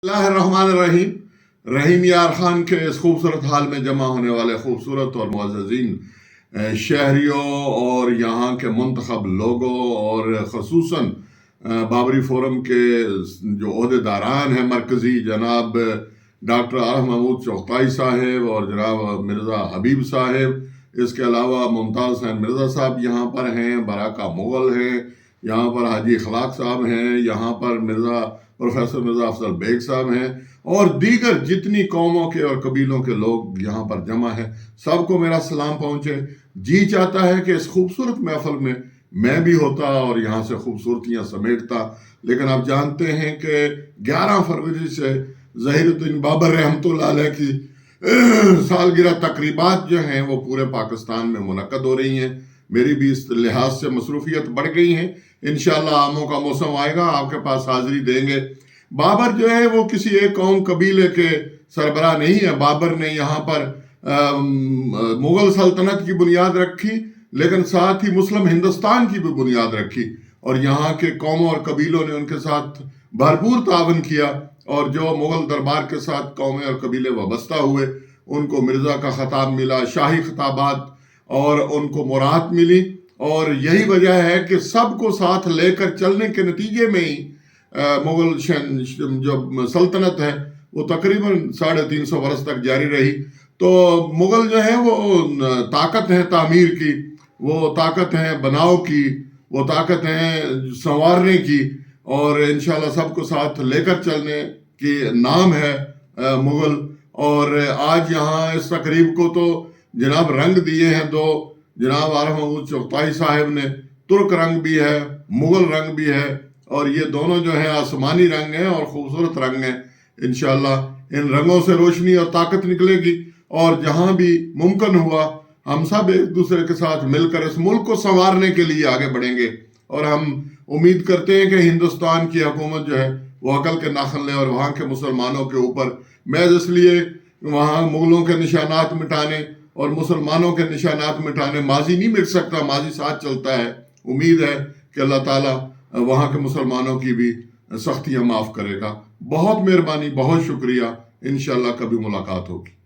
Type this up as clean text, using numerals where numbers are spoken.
اللہ الرحمن الرحیم۔ رحیم یار خان کے اس خوبصورت حال میں جمع ہونے والے خوبصورت اور معززین شہریوں اور یہاں کے منتخب لوگوں اور خصوصاً بابری فورم کے جو عہدیداران ہیں مرکزی، جناب ڈاکٹر عارف محمود چغتائی صاحب اور جناب مرزا حبیب صاحب، اس کے علاوہ ممتاز حسین مرزا صاحب یہاں پر ہیں، براکہ مغل ہیں، یہاں پر حاجی اخلاق صاحب ہیں، یہاں پر پروفیسر مرزا افضل بیگ صاحب ہیں اور دیگر جتنی قوموں کے اور قبیلوں کے لوگ یہاں پر جمع ہیں، سب کو میرا سلام پہنچے۔ جی چاہتا ہے کہ اس خوبصورت محفل میں بھی ہوتا اور یہاں سے خوبصورتیاں سمیٹتا، لیکن آپ جانتے ہیں کہ 11 فروری سے ظہیر الدین بابر رحمۃ اللہ علیہ کی سالگرہ تقریبات جو ہیں وہ پورے پاکستان میں منعقد ہو رہی ہیں۔ میری بھی اس لحاظ سے مصروفیت بڑھ گئی ہیں۔ انشاءاللہ آموں کا موسم آئے گا، آپ کے پاس حاضری دیں گے۔ بابر جو ہے وہ کسی ایک قوم قبیلے کے سربراہ نہیں ہے۔ بابر نے یہاں پر مغل سلطنت کی بنیاد رکھی، لیکن ساتھ ہی مسلم ہندوستان کی بھی بنیاد رکھی، اور یہاں کے قوموں اور قبیلوں نے ان کے ساتھ بھرپور تعاون کیا، اور جو مغل دربار کے ساتھ قومیں اور قبیلے وابستہ ہوئے ان کو مرزا کا خطاب ملا، شاہی خطابات، اور ان کو مراعات ملی، اور یہی وجہ ہے کہ سب کو ساتھ لے کر چلنے کے نتیجے میں ہی مغل جو سلطنت ہے وہ تقریباً 350 برس تک جاری رہی۔ تو مغل جو ہے وہ طاقت ہے تعمیر کی، وہ طاقت ہے بناؤ کی، وہ طاقت ہے سنوارنے کی، اور انشاءاللہ سب کو ساتھ لے کر چلنے کی نام ہے مغل۔ اور آج یہاں اس تقریب کو تو جناب رنگ دیے ہیں دو، جناب عارف محمود چغتائی صاحب نے، ترک رنگ بھی ہے، مغل رنگ بھی ہے، اور یہ دونوں جو ہیں آسمانی رنگ ہیں اور خوبصورت رنگ ہیں۔ انشاءاللہ ان رنگوں سے روشنی اور طاقت نکلے گی، اور جہاں بھی ممکن ہوا ہم سب ایک دوسرے کے ساتھ مل کر اس ملک کو سنوارنے کے لیے آگے بڑھیں گے، اور ہم امید کرتے ہیں کہ ہندوستان کی حکومت جو ہے وہ عقل کے ناخن لے اور وہاں کے مسلمانوں کے اوپر محض اس لیے وہاں مغلوں کے نشانات مٹانے اور مسلمانوں کے نشانات مٹانے، ماضی نہیں مٹ سکتا، ماضی ساتھ چلتا ہے۔ امید ہے کہ اللہ تعالیٰ وہاں کے مسلمانوں کی بھی سختیاں معاف کرے گا۔ بہت مہربانی، بہت شکریہ، انشاءاللہ کبھی ملاقات ہوگی۔